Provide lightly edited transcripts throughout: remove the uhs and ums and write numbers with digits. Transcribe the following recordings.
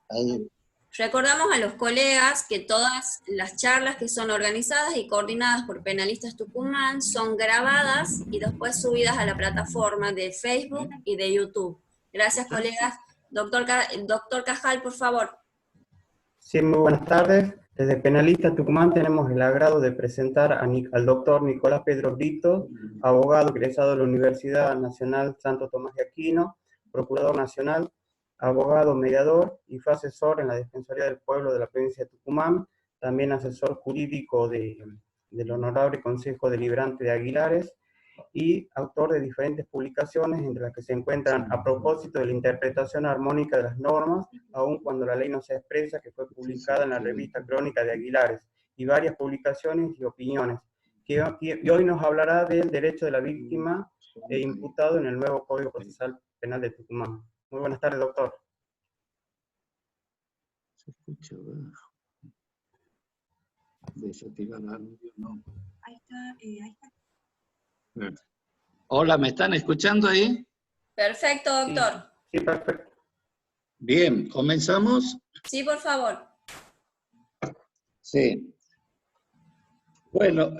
Ahí. Recordamos a los colegas que todas las charlas que son organizadas y coordinadas por Penalistas Tucumán son grabadas y después subidas a la plataforma de Facebook y de YouTube. Gracias, colegas. Doctor Cajal, por favor. Sí, muy buenas tardes. Desde Penalistas Tucumán tenemos el agrado de presentar al doctor Nicolás Pedro Brito, abogado egresado de la Universidad Nacional Santo Tomás de Aquino, procurador nacional, abogado mediador y fue asesor en la Defensoría del Pueblo de la provincia de Tucumán, también asesor jurídico del Honorable Consejo Deliberante de Aguilares, y autor de diferentes publicaciones, entre las que se encuentran A propósito de la interpretación armónica de las normas, aun cuando la ley no se expresa, que fue publicada en la revista Crónica de Aguilares, y varias publicaciones y opiniones, y hoy nos hablará del derecho de la víctima imputado en el nuevo Código Procesal Penal de Tucumán. Muy buenas tardes, doctor. Se escucha abajo. Desactivar audio, no. Ahí está. Hola, ¿me están escuchando ahí? Perfecto, doctor. Sí, perfecto. Bien, ¿comenzamos? Sí, por favor. Sí. Bueno,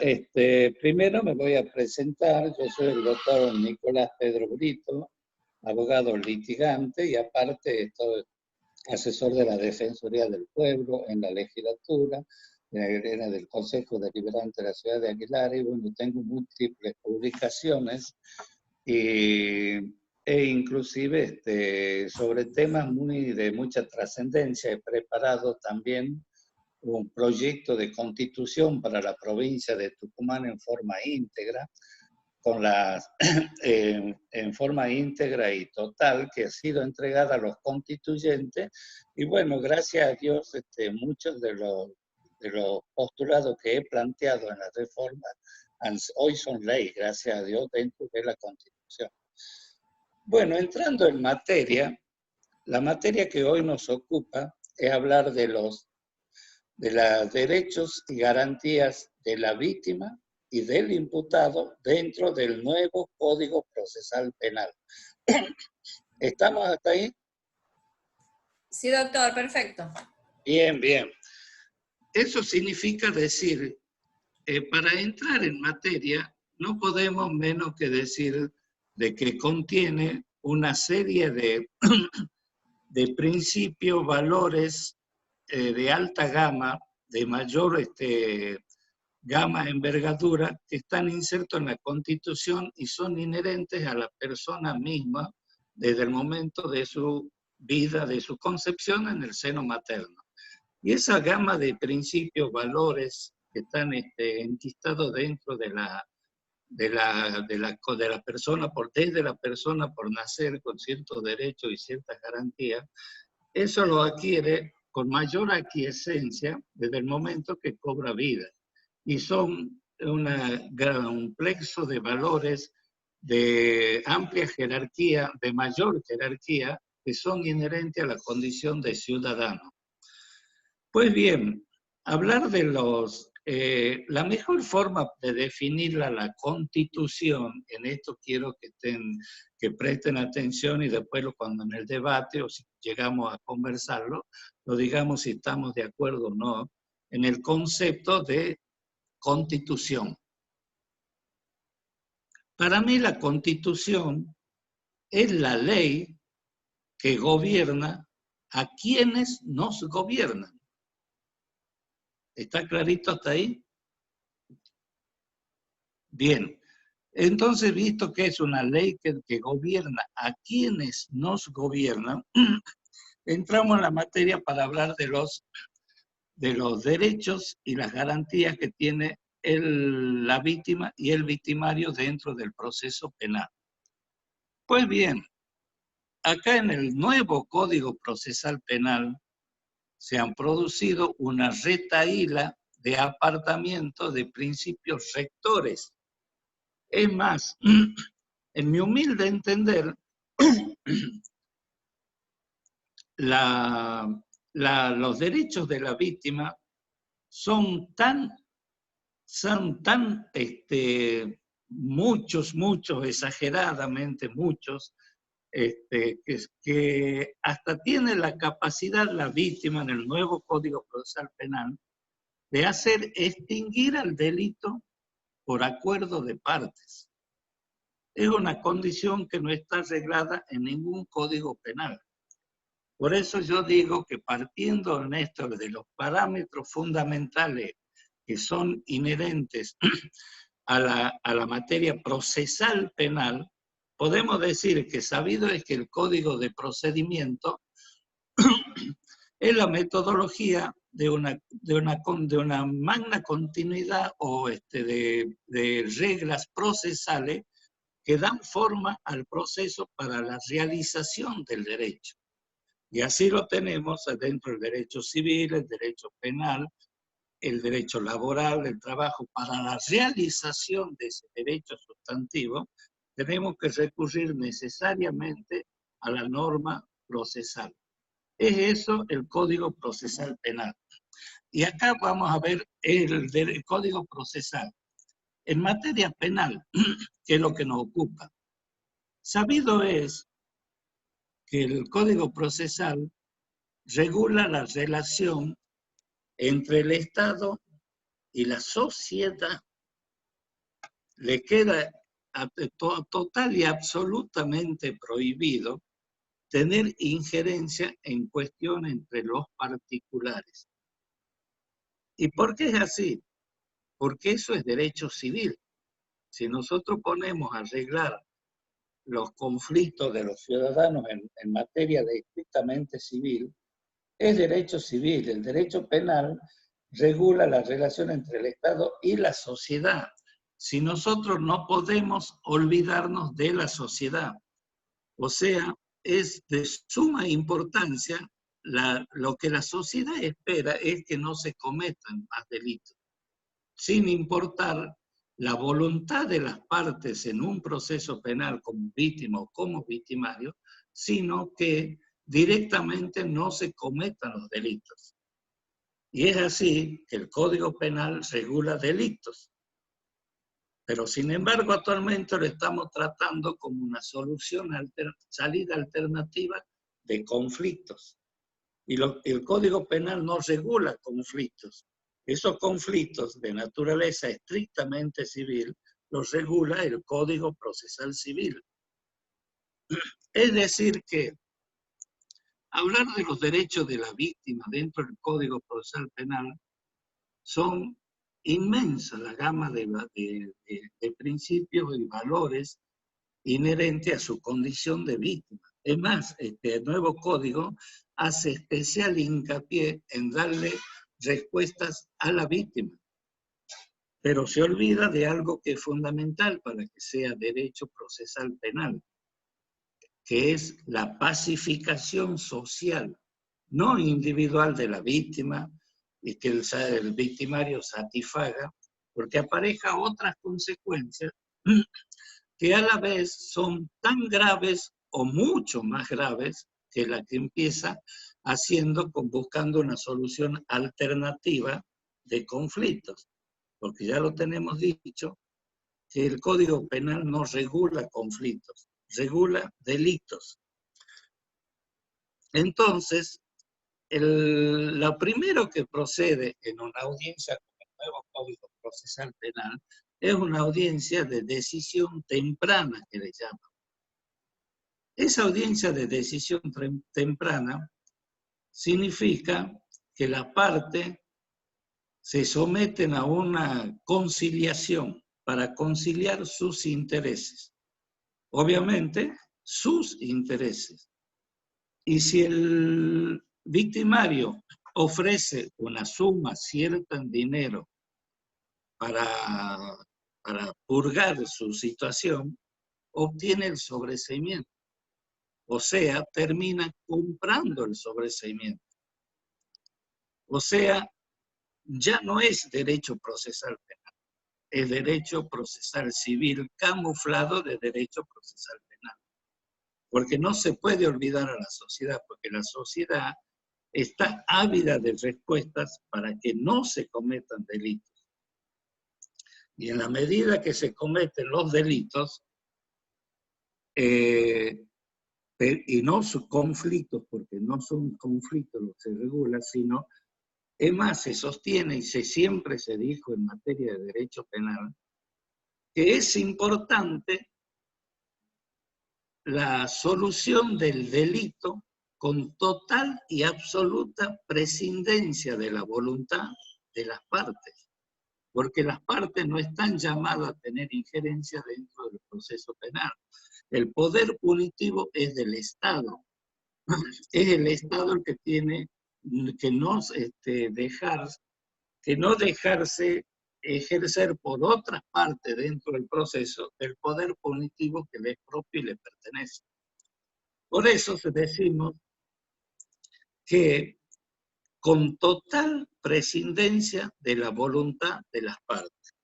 primero me voy a presentar. Yo soy el doctor Nicolás Pedro Brito, abogado litigante y aparte estoy asesor de la Defensoría del Pueblo en la legislatura, era del Consejo Deliberante de la Ciudad de Aguilares, y bueno, tengo múltiples publicaciones e inclusive sobre temas de mucha trascendencia. He preparado también un proyecto de constitución para la provincia de Tucumán en forma íntegra, en forma íntegra y total, que ha sido entregada a los constituyentes, y bueno, gracias a Dios, muchos de los postulados que he planteado en la reforma hoy son ley, gracias a Dios, dentro de la Constitución. Bueno, entrando en materia, la materia que hoy nos ocupa es hablar de los derechos y garantías de la víctima y del imputado dentro del nuevo Código Procesal Penal. ¿Estamos hasta ahí? Sí, doctor, perfecto. Bien, bien. Eso significa decir, para entrar en materia, no podemos menos que decir de que contiene una serie de principios, valores de alta gama, de mayor gama, envergadura, que están insertos en la Constitución y son inherentes a la persona misma desde el momento de su vida, de su concepción en el seno materno. Y esa gama de principios, valores que están enquistados dentro de la persona, desde la persona por nacer con ciertos derechos y ciertas garantías, eso lo adquiere con mayor aquiescencia desde el momento que cobra vida. Y son un plexo de valores de amplia jerarquía, de mayor jerarquía, que son inherentes a la condición de ciudadano. Pues bien, hablar de la mejor forma de definir la Constitución, en esto quiero que presten atención y después cuando en el debate o si llegamos a conversarlo, lo digamos si estamos de acuerdo o no, en el concepto de Constitución. Para mí la Constitución es la ley que gobierna a quienes nos gobiernan. ¿Está clarito hasta ahí? Bien. Entonces, visto que es una ley que gobierna a quienes nos gobiernan, entramos en la materia para hablar de los derechos y las garantías que tiene la víctima y el victimario dentro del proceso penal. Pues bien, acá en el nuevo Código Procesal Penal se han producido una retahíla de apartamiento de principios rectores. Es más, en mi humilde entender, los derechos de la víctima son tan muchos, exageradamente muchos, que hasta tiene la capacidad la víctima en el nuevo Código Procesal Penal de hacer extinguir al delito por acuerdo de partes. Es una condición que no está arreglada en ningún código penal. Por eso yo digo que partiendo, Néstor, de los parámetros fundamentales que son inherentes a la materia procesal penal, podemos decir que sabido es que el Código de Procedimiento es la metodología de una magna continuidad o de reglas procesales que dan forma al proceso para la realización del derecho. Y así lo tenemos dentro del derecho civil, el derecho penal, el derecho laboral, el trabajo. Para la realización de ese derecho sustantivo, tenemos que recurrir necesariamente a la norma procesal. Es eso el Código Procesal Penal. Y acá vamos a ver el Código Procesal. En materia penal, que es lo que nos ocupa, sabido es que el Código Procesal regula la relación entre el Estado y la sociedad. Le queda total y absolutamente prohibido tener injerencia en cuestiones entre los particulares. ¿Y por qué es así? Porque eso es derecho civil. Si nosotros ponemos a arreglar los conflictos de los ciudadanos en materia de estrictamente civil, es derecho civil. El derecho penal regula la relación entre el Estado y la sociedad. Si nosotros no podemos olvidarnos de la sociedad, o sea, es de suma importancia, lo que la sociedad espera es que no se cometan más delitos, sin importar la voluntad de las partes en un proceso penal como víctima o como victimario, sino que directamente no se cometan los delitos. Y es así que el Código Penal regula delitos. Pero sin embargo actualmente lo estamos tratando como una solución, salida alternativa de conflictos. Y el Código Penal no regula conflictos. Esos conflictos de naturaleza estrictamente civil los regula el Código Procesal Civil. Es decir que hablar de los derechos de la víctima dentro del Código Procesal Penal son inmensa la gama de principios y valores inherentes a su condición de víctima. Es más, este nuevo código hace especial hincapié en darle respuestas a la víctima, pero se olvida de algo que es fundamental para que sea derecho procesal penal, que es la pacificación social, no individual de la víctima, y que el victimario satisfaga, porque apareja otras consecuencias que a la vez son tan graves o mucho más graves que la que empieza buscando una solución alternativa de conflictos. Porque ya lo tenemos dicho, que el Código Penal no regula conflictos, regula delitos. Entonces, lo primero que procede en una audiencia con el nuevo Código Procesal Penal es una audiencia de decisión temprana, que le llaman. Esa audiencia de decisión temprana significa que las partes se someten a una conciliación para conciliar sus intereses. Obviamente, sus intereses. Y si el victimario ofrece una suma cierta en dinero para purgar su situación, obtiene el sobreseimiento. O sea, termina comprando el sobreseimiento. O sea, ya no es derecho procesal penal, es derecho procesal civil camuflado de derecho procesal penal. Porque no se puede olvidar a la sociedad, porque la sociedad está ávida de respuestas para que no se cometan delitos. Y en la medida que se cometen los delitos, y no sus conflictos, porque no son conflictos los que se regula, sino, es más, se sostiene y siempre se dijo en materia de derecho penal, que es importante la solución del delito con total y absoluta prescindencia de la voluntad de las partes, porque las partes no están llamadas a tener injerencia dentro del proceso penal. El poder punitivo es del Estado. Es el Estado el que tiene que no dejarse ejercer por otra parte dentro del proceso el poder punitivo que le es propio y le pertenece. Por eso decimos que con total prescindencia de la voluntad de las partes.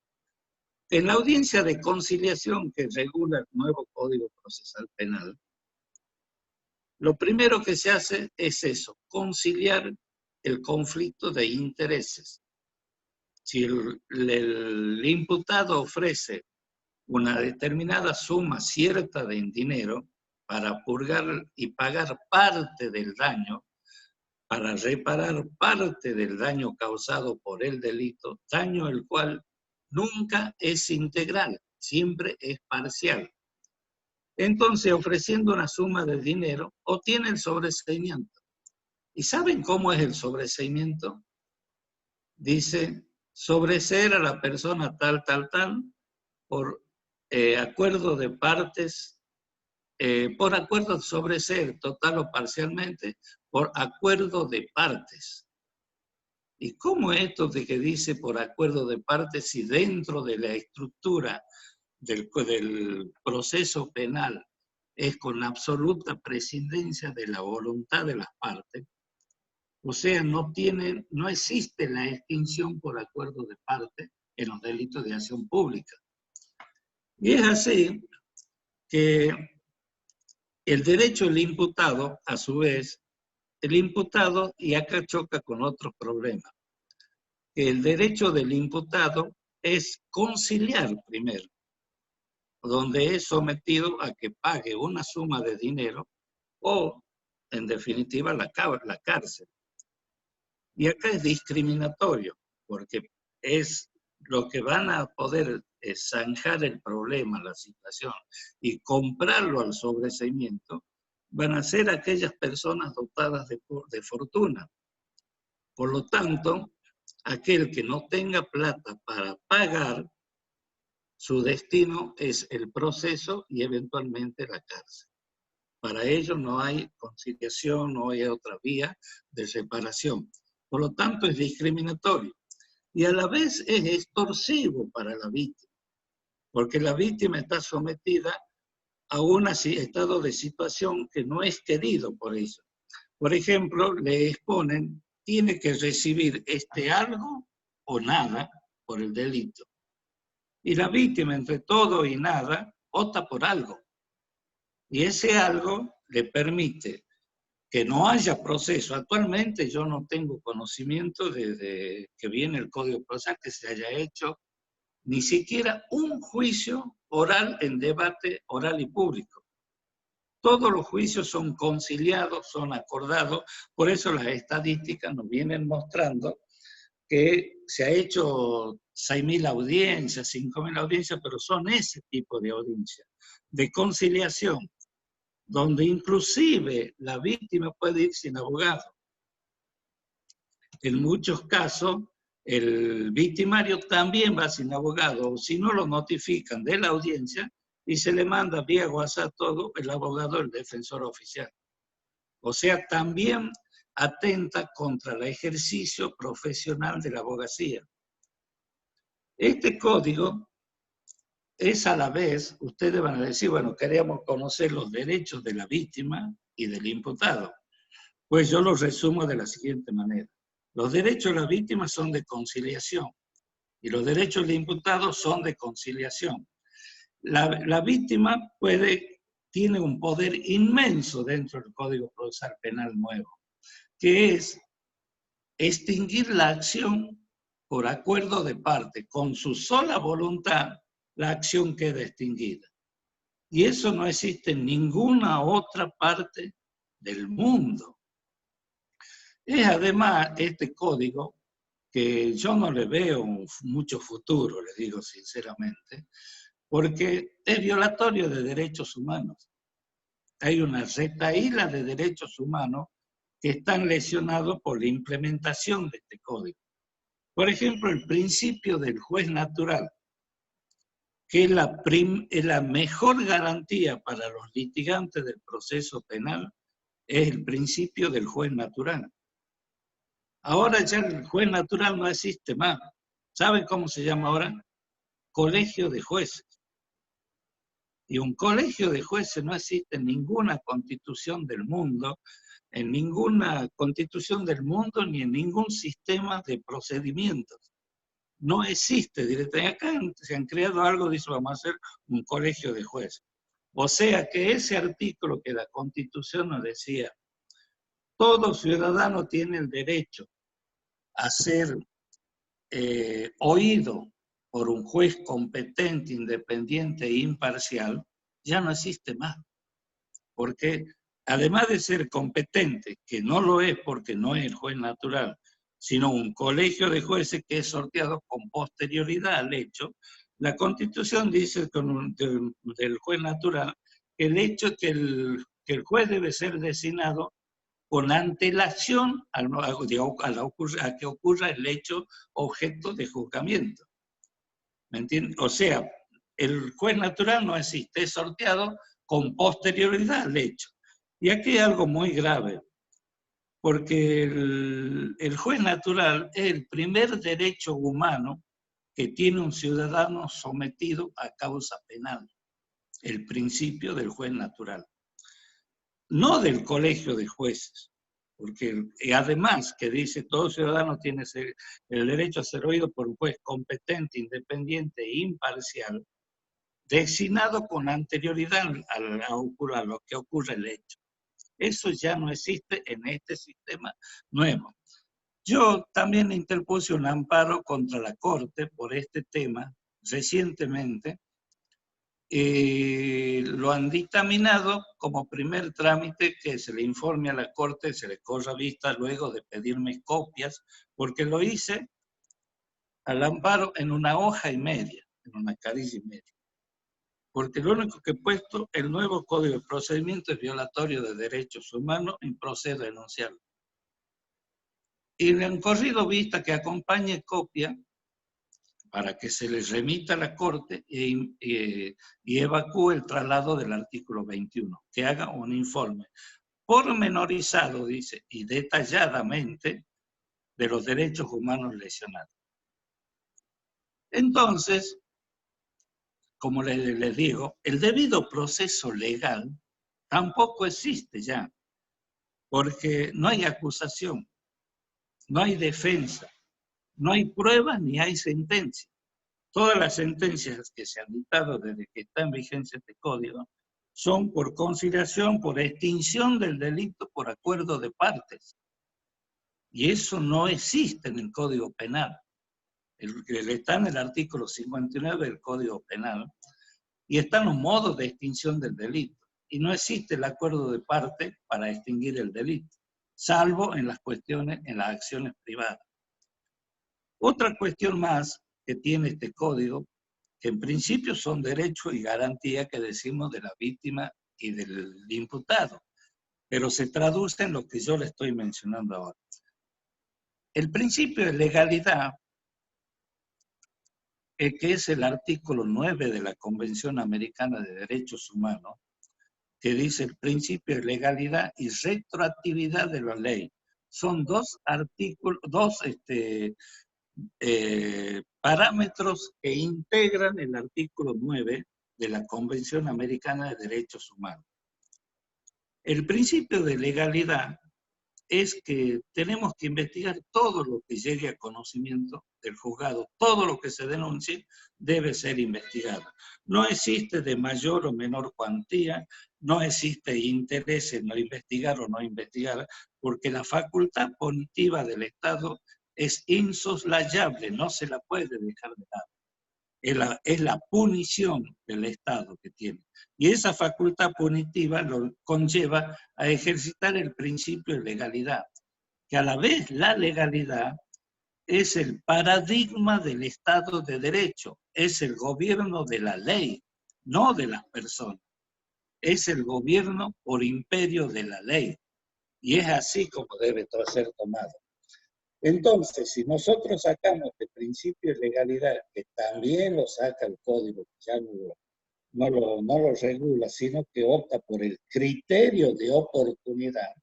En la audiencia de conciliación que regula el nuevo Código Procesal Penal, lo primero que se hace es eso, conciliar el conflicto de intereses. Si el imputado ofrece una determinada suma cierta de dinero para purgar y pagar parte del daño, para reparar parte del daño causado por el delito, daño el cual nunca es integral, siempre es parcial. Entonces, ofreciendo una suma de dinero, obtiene el sobreseimiento. ¿Y saben cómo es el sobreseimiento? Dice, sobreseer a la persona tal, por acuerdo de partes, por acuerdo de sobreseer total o parcialmente, por acuerdo de partes. ¿Y cómo es esto de que dice por acuerdo de partes si dentro de la estructura del proceso penal es con absoluta prescindencia de la voluntad de las partes? O sea, no existe la extinción por acuerdo de parte en los delitos de acción pública. Y es así que el derecho del imputado, a su vez, el imputado, y acá choca con otros problemas, que el derecho del imputado es conciliar primero, donde es sometido a que pague una suma de dinero o, en definitiva, la cárcel. Y acá es discriminatorio, porque es lo que van a poder zanjar el problema, la situación, y comprarlo al sobreseimiento, van a ser aquellas personas dotadas de fortuna. Por lo tanto, aquel que no tenga plata para pagar, su destino es el proceso y eventualmente la cárcel. Para ello no hay conciliación, no hay otra vía de separación. Por lo tanto, es discriminatorio. Y a la vez es extorsivo para la víctima, porque la víctima está sometida a un estado de situación que no es querido por eso. Por ejemplo, le exponen, tiene que recibir algo o nada por el delito. Y la víctima, entre todo y nada, opta por algo. Y ese algo le permite que no haya proceso. Actualmente yo no tengo conocimiento desde que viene el Código Procesal que se haya hecho ni siquiera un juicio oral en debate oral y público. Todos los juicios son conciliados, son acordados, por eso las estadísticas nos vienen mostrando que se ha hecho 6.000 audiencias, 5.000 audiencias, pero son ese tipo de audiencias, de conciliación, donde inclusive la víctima puede ir sin abogado. En muchos casos, el victimario también va sin abogado, o si no lo notifican de la audiencia y se le manda vía WhatsApp todo el abogado, el defensor oficial. O sea, también atenta contra el ejercicio profesional de la abogacía. Este código es a la vez, ustedes van a decir, bueno, queríamos conocer los derechos de la víctima y del imputado. Pues yo los resumo de la siguiente manera. Los derechos de la víctima son de conciliación y los derechos del imputado son de conciliación. La víctima tiene un poder inmenso dentro del Código Procesal Penal nuevo, que es extinguir la acción por acuerdo de parte. Con su sola voluntad, la acción queda extinguida. Y eso no existe en ninguna otra parte del mundo. Es además este código que yo no le veo mucho futuro, le digo sinceramente, porque es violatorio de derechos humanos. Hay una retahíla de derechos humanos que están lesionados por la implementación de este código. Por ejemplo, el principio del juez natural, que es la mejor garantía para los litigantes del proceso penal, es el principio del juez natural. Ahora ya el juez natural no existe más. ¿Saben cómo se llama ahora? Colegio de jueces. Y un colegio de jueces no existe en ninguna constitución del mundo, en ninguna constitución del mundo ni en ningún sistema de procedimientos. No existe directamente. Acá se han creado algo, dice, vamos a hacer un colegio de jueces. O sea que ese artículo que la Constitución nos decía, todo ciudadano tiene el derecho a ser oído por un juez competente, independiente e imparcial, ya no existe más. Porque además de ser competente, que no lo es porque no es el juez natural, sino un colegio de jueces que es sorteado con posterioridad al hecho, la Constitución dice del juez natural que el hecho es que el juez debe ser designado con antelación a que ocurra el hecho objeto de juzgamiento. ¿Me entiendes? O sea, el juez natural no existe, es sorteado con posterioridad al hecho. Y aquí hay algo muy grave, porque el juez natural es el primer derecho humano que tiene un ciudadano sometido a causa penal, el principio del juez natural. No del colegio de jueces, porque además que dice todo ciudadano tiene el derecho a ser oído por un juez competente, independiente e imparcial, designado con anterioridad a lo que ocurre el hecho. Eso ya no existe en este sistema nuevo. Yo también interpuse un amparo contra la Corte por este tema recientemente. Lo han dictaminado como primer trámite que se le informe a la Corte, se le corra vista luego de pedirme copias, porque lo hice al amparo en una hoja y media, en una carilla y media. Porque lo único que he puesto, el nuevo Código de Procedimiento es violatorio de derechos humanos y procedo a denunciarlo. Y le han corrido vista que acompañe copia para que se les remita a la Corte y evacúe el traslado del artículo 21, que haga un informe pormenorizado, dice, y detalladamente de los derechos humanos lesionados. Entonces, como les digo, el debido proceso legal tampoco existe ya, porque no hay acusación, no hay defensa, no hay pruebas ni hay sentencia. Todas las sentencias que se han dictado desde que está en vigencia este código son por conciliación, por extinción del delito por acuerdo de partes. Y eso no existe en el Código Penal. Está en el artículo 59 del Código Penal y están los modos de extinción del delito. Y no existe el acuerdo de parte para extinguir el delito, salvo en las cuestiones, en las acciones privadas. Otra cuestión más que tiene este código, que en principio son derechos y garantías que decimos de la víctima y del imputado, pero se traduce en lo que yo le estoy mencionando ahora. El principio de legalidad, que es el artículo 9 de la Convención Americana de Derechos Humanos, que dice el principio de legalidad y retroactividad de la ley. Son dos artículos, parámetros que integran el artículo 9 de la Convención Americana de Derechos Humanos. El principio de legalidad es que tenemos que investigar todo lo que llegue a conocimiento del juzgado, todo lo que se denuncie debe ser investigado. No existe de mayor o menor cuantía, no existe interés en no investigar o no investigar, porque la facultad punitiva del Estado es insoslayable, no se la puede dejar de lado. es la punición del Estado que tiene. Y esa facultad punitiva lo conlleva a ejercitar el principio de legalidad, que a la vez la legalidad es el paradigma del Estado de Derecho, es el gobierno de la ley, no de las personas. Es el gobierno por imperio de la ley. Y es así como debe ser tomado. Entonces, si nosotros sacamos el principio de legalidad, que también lo saca el código, que ya no lo regula, sino que opta por el criterio de oportunidad,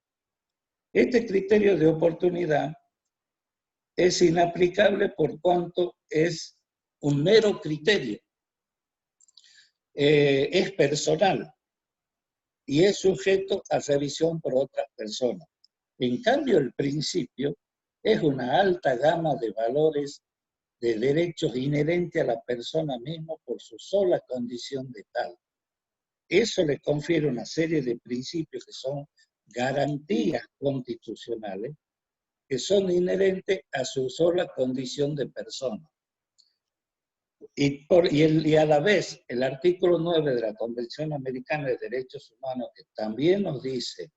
este criterio de oportunidad es inaplicable por cuanto es un mero criterio. Es personal y es sujeto a revisión por otras personas. En cambio, el principio es una alta gama de valores de derechos inherentes a la persona misma por su sola condición de tal. Eso le confiere una serie de principios que son garantías constitucionales que son inherentes a su sola condición de persona. Y a la vez, el artículo 9 de la Convención Americana de Derechos Humanos, que también nos dice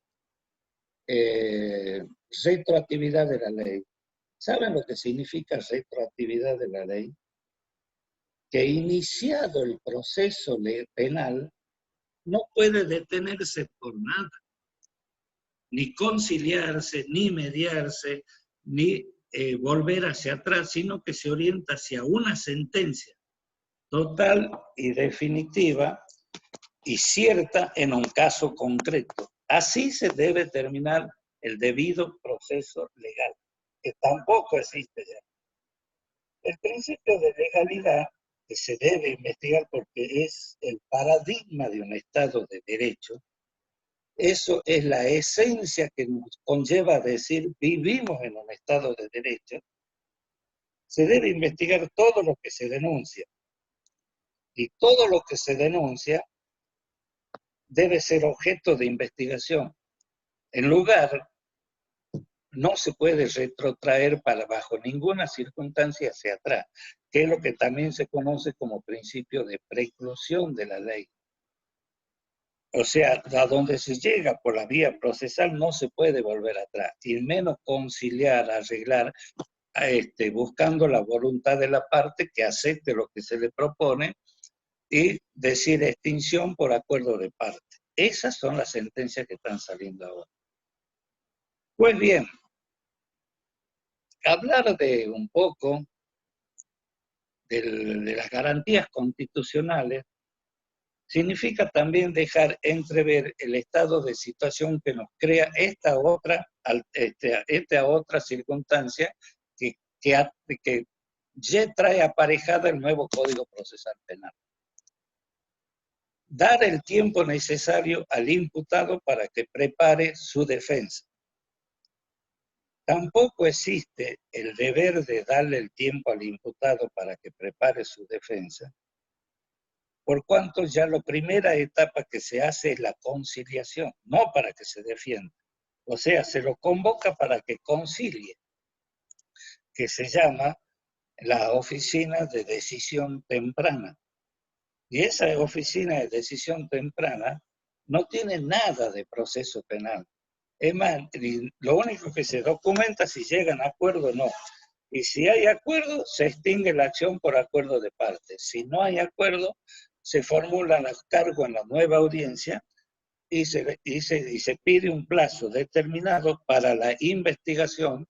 retroactividad de la ley. ¿Saben lo que significa retroactividad de la ley? Que iniciado el proceso penal, no puede detenerse por nada, ni conciliarse, ni mediarse, ni volver hacia atrás, sino que se orienta hacia una sentencia total y definitiva y cierta en un caso concreto. Así se debe terminar el debido proceso legal, que tampoco existe ya. El principio de legalidad, que se debe investigar porque es el paradigma de un Estado de Derecho, eso es la esencia que nos conlleva a decir vivimos en un Estado de Derecho. Se debe investigar todo lo que se denuncia. Y todo lo que se denuncia debe ser objeto de investigación. En lugar, no se puede retrotraer bajo ninguna circunstancia hacia atrás, que es lo que también se conoce como principio de preclusión de la ley. O sea, a donde se llega por la vía procesal no se puede volver atrás, y menos conciliar, arreglar, buscando la voluntad de la parte que acepte lo que se le propone y decir extinción por acuerdo de parte. Esas son las sentencias que están saliendo ahora. Pues bien, hablar de un poco de las garantías constitucionales significa también dejar entrever el estado de situación que nos crea esta otra circunstancia que ya trae aparejada el nuevo Código Procesal Penal. Dar el tiempo necesario al imputado para que prepare su defensa. Tampoco existe el deber de darle el tiempo al imputado para que prepare su defensa, por cuanto ya la primera etapa que se hace es la conciliación, no para que se defienda. O sea, se lo convoca para que concilie, que se llama la oficina de decisión temprana. Y esa oficina de decisión temprana no tiene nada de proceso penal. Es más, lo único que se documenta si llegan a acuerdo o no. Y si hay acuerdo, se extingue la acción por acuerdo de partes. Si no hay acuerdo, se formulan los cargos en la nueva audiencia y se pide un plazo determinado para la investigación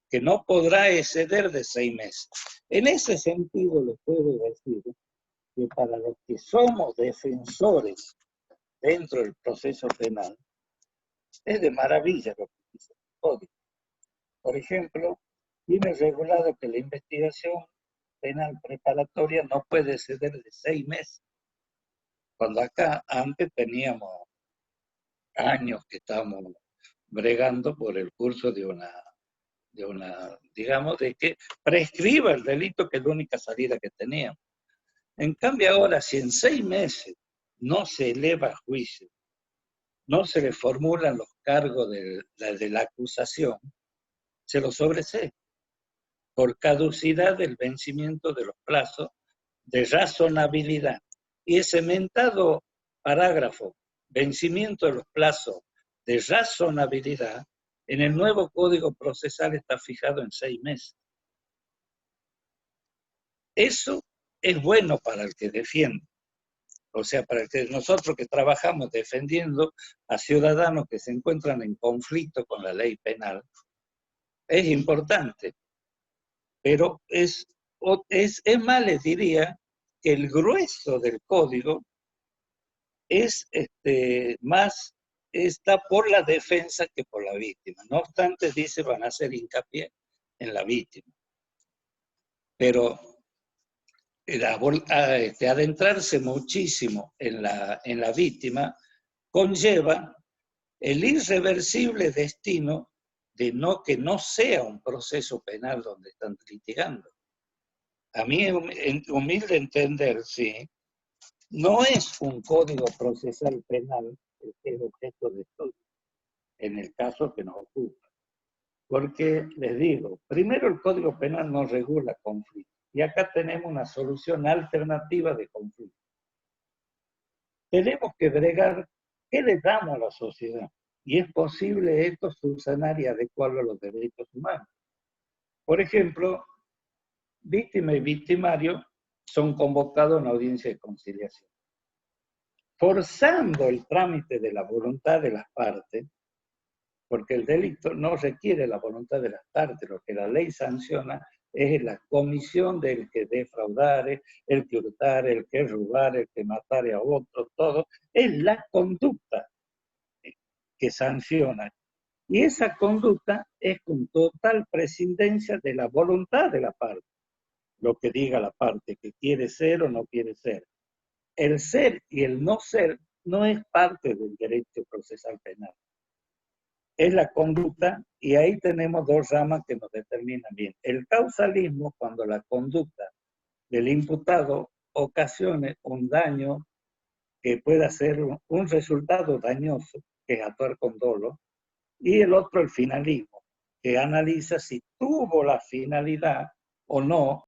que no podrá exceder de 6 meses. En ese sentido, les puedo decir que para los que somos defensores dentro del proceso penal, es de maravilla lo que dice el Código. Por ejemplo, tiene regulado que la investigación penal preparatoria no puede exceder de 6 meses. Cuando acá antes teníamos años que estábamos bregando por el curso de una, digamos, de que prescriba el delito, que es la única salida que teníamos. En cambio ahora, si en 6 meses no se eleva a juicio, no se le formulan los cargos de la acusación, se los sobresee por caducidad del vencimiento de los plazos de razonabilidad. Y ese mentado parágrafo, vencimiento de los plazos de razonabilidad, en el nuevo Código Procesal está fijado en 6 meses. Eso es bueno para el que defiende. O sea, para el que nosotros que trabajamos defendiendo a ciudadanos que se encuentran en conflicto con la ley penal, es importante. Pero es más, les diría que el grueso del código está por la defensa que por la víctima. No obstante, dice, van a hacer hincapié en la víctima. Pero adentrarse muchísimo en la víctima conlleva el irreversible destino de que no sea un proceso penal donde están litigando. A mí, en humilde entender, sí, no es un código procesal penal el que es objeto de estudio, en el caso que nos ocupa. Porque, les digo, primero el Código Penal no regula conflictos. Y acá tenemos una solución alternativa de conflicto. Tenemos que bregar qué le damos a la sociedad. Y es posible esto subsanar y adecuarlo a los derechos humanos. Por ejemplo, víctima y victimario son convocados a una audiencia de conciliación. Forzando el trámite de la voluntad de las partes, porque el delito no requiere la voluntad de las partes, lo que la ley sanciona es la comisión del que defraudare, el que hurtare, el que robare, el que matare a otro, todo, es la conducta que sanciona. Y esa conducta es con total prescindencia de la voluntad de la parte, lo que diga la parte, que quiere ser o no quiere ser. El ser y el no ser no es parte del derecho procesal penal. Es la conducta, y ahí tenemos dos ramas que nos determinan bien. El causalismo, cuando la conducta del imputado ocasione un daño que pueda ser un resultado dañoso, que es actuar con dolo, y el otro, el finalismo, que analiza si tuvo la finalidad o no